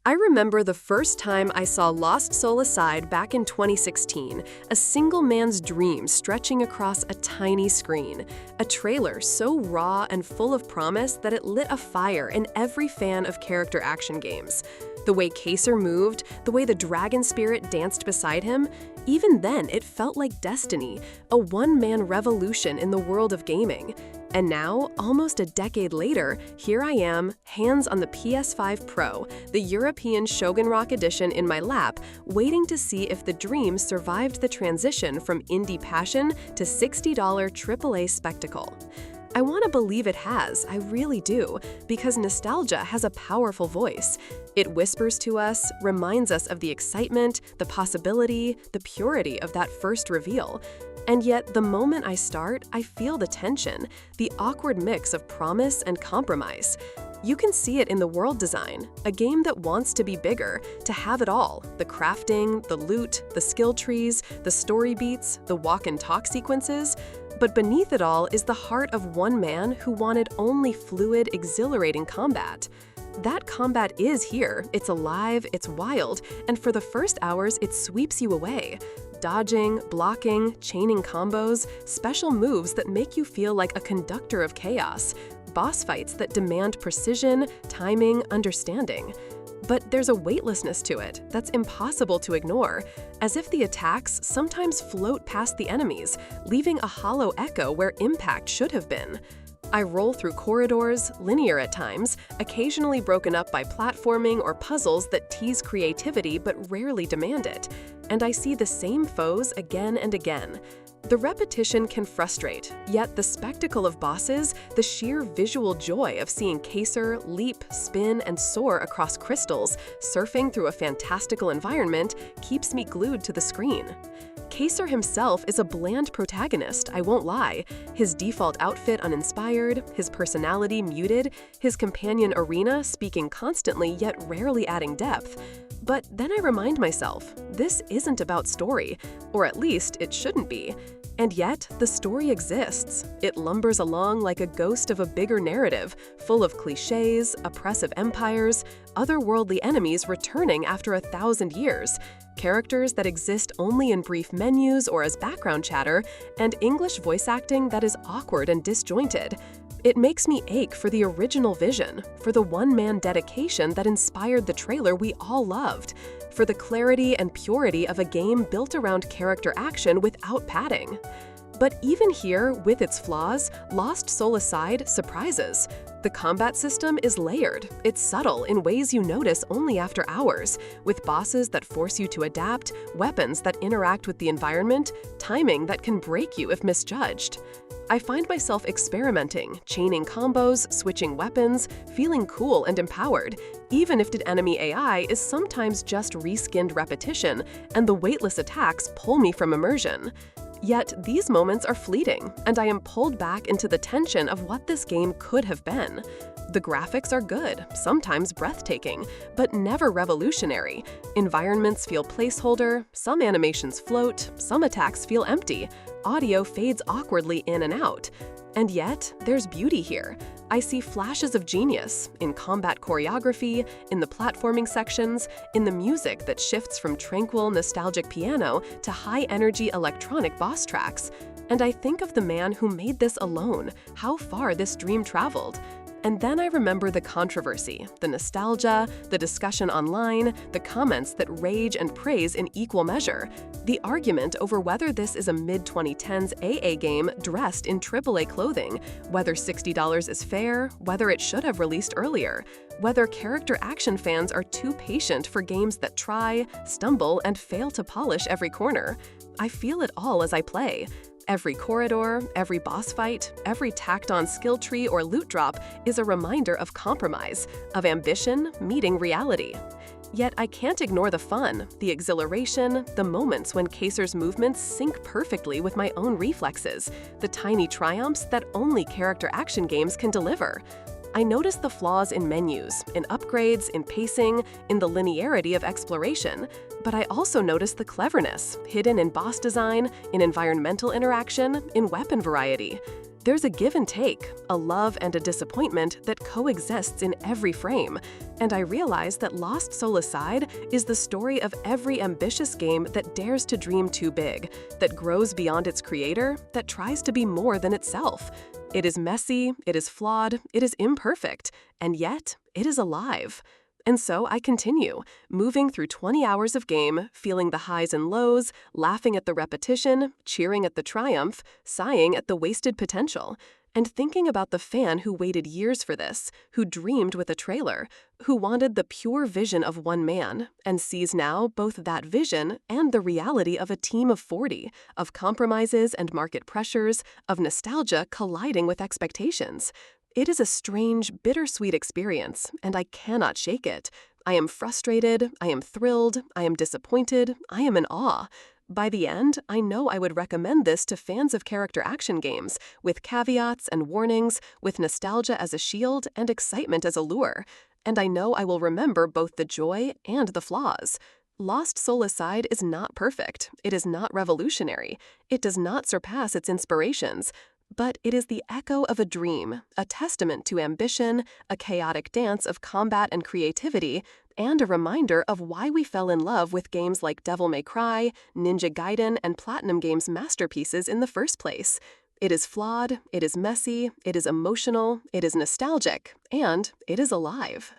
I remember the first time I saw Lost Soul Aside back in 2016, a single man's dream stretching across a tiny screen. A trailer so raw and full of promise that it lit a fire in every fan of character action games. The way Kaser moved, the way the dragon spirit danced beside him, even then it felt like destiny, a one-man revolution in the world of gaming. And now, almost a decade later, here I am, hands on the PS5 Pro, the European Shogun Rock Edition in my lap, waiting to see if the dream survived the transition from indie passion to $60 AAA spectacle. I want to believe it has, I really do, because nostalgia has a powerful voice. It whispers to us, reminds us of the excitement, the possibility, the purity of that first reveal. And yet, the moment I start, I feel the tension, the awkward mix of promise and compromise. You can see it in the world design, a game that wants to be bigger, to have it all: the crafting, the loot, the skill trees, the story beats, the walk and talk sequences. But beneath it all is the heart of one man who wanted only fluid, exhilarating combat. That combat is here, it's alive, it's wild, and for the first hours it sweeps you away. Dodging, blocking, chaining combos, special moves that make you feel like a conductor of chaos, boss fights that demand precision, timing, understanding. But there's a weightlessness to it that's impossible to ignore, as if the attacks sometimes float past the enemies, leaving a hollow echo where impact should have been. I roll through corridors, linear at times, occasionally broken up by platforming or puzzles that tease creativity but rarely demand it. And I see the same foes again and again. The repetition can frustrate, yet the spectacle of bosses, the sheer visual joy of seeing Kaser leap, spin, and soar across crystals, surfing through a fantastical environment, keeps me glued to the screen. Kaser himself is a bland protagonist, I won't lie. His default outfit uninspired, his personality muted, his companion Arena speaking constantly yet rarely adding depth. But then I remind myself, this isn't about story, or at least it shouldn't be. And yet, the story exists. It lumbers along like a ghost of a bigger narrative, full of clichés, oppressive empires, otherworldly enemies returning after 1,000 years, characters that exist only in brief menus or as background chatter, and English voice acting that is awkward and disjointed. It makes me ache for the original vision, for the one-man dedication that inspired the trailer we all loved, for the clarity and purity of a game built around character action without padding. But even here, with its flaws, Lost Soul Aside surprises. The combat system is layered. It's subtle in ways you notice only after hours, with bosses that force you to adapt, weapons that interact with the environment, timing that can break you if misjudged. I find myself experimenting, chaining combos, switching weapons, feeling cool and empowered, even if the enemy AI is sometimes just reskinned repetition and the weightless attacks pull me from immersion. Yet these moments are fleeting, and I am pulled back into the tension of what this game could have been. The graphics are good, sometimes breathtaking, but never revolutionary. Environments feel placeholder, some animations float, some attacks feel empty, audio fades awkwardly in and out. And yet, there's beauty here. I see flashes of genius in combat choreography, in the platforming sections, in the music that shifts from tranquil, nostalgic piano to high-energy electronic boss tracks. And I think of the man who made this alone, how far this dream traveled. And then I remember the controversy, the nostalgia, the discussion online, the comments that rage and praise in equal measure. The argument over whether this is a mid-2010s AA game dressed in AAA clothing, whether $60 is fair, whether it should have released earlier, whether character action fans are too patient for games that try, stumble, and fail to polish every corner. I feel it all as I play. Every corridor, every boss fight, every tacked-on skill tree or loot drop is a reminder of compromise, of ambition meeting reality. Yet I can't ignore the fun, the exhilaration, the moments when Kaser's movements sync perfectly with my own reflexes, the tiny triumphs that only character action games can deliver. I notice the flaws in menus, in upgrades, in pacing, in the linearity of exploration, but I also notice the cleverness hidden in boss design, in environmental interaction, in weapon variety. There's a give and take, a love and a disappointment that coexists in every frame, and I realize that Lost Soul Aside is the story of every ambitious game that dares to dream too big, that grows beyond its creator, that tries to be more than itself. It is messy, it is flawed, it is imperfect, and yet it is alive. And so I continue, moving through 20 hours of game, feeling the highs and lows, laughing at the repetition, cheering at the triumph, sighing at the wasted potential, and thinking about the fan who waited years for this, who dreamed with a trailer, who wanted the pure vision of one man, and sees now both that vision and the reality of a team of 40, of compromises and market pressures, of nostalgia colliding with expectations. It is a strange, bittersweet experience, and I cannot shake it. I am frustrated, I am thrilled, I am disappointed, I am in awe. By the end, I know I would recommend this to fans of character action games, with caveats and warnings, with nostalgia as a shield and excitement as a lure. And I know I will remember both the joy and the flaws. Lost Soul Aside is not perfect, it is not revolutionary, it does not surpass its inspirations, but it is the echo of a dream, a testament to ambition, a chaotic dance of combat and creativity, and a reminder of why we fell in love with games like Devil May Cry, Ninja Gaiden, and Platinum Games' masterpieces in the first place. It is flawed, it is messy, it is emotional, it is nostalgic, and it is alive.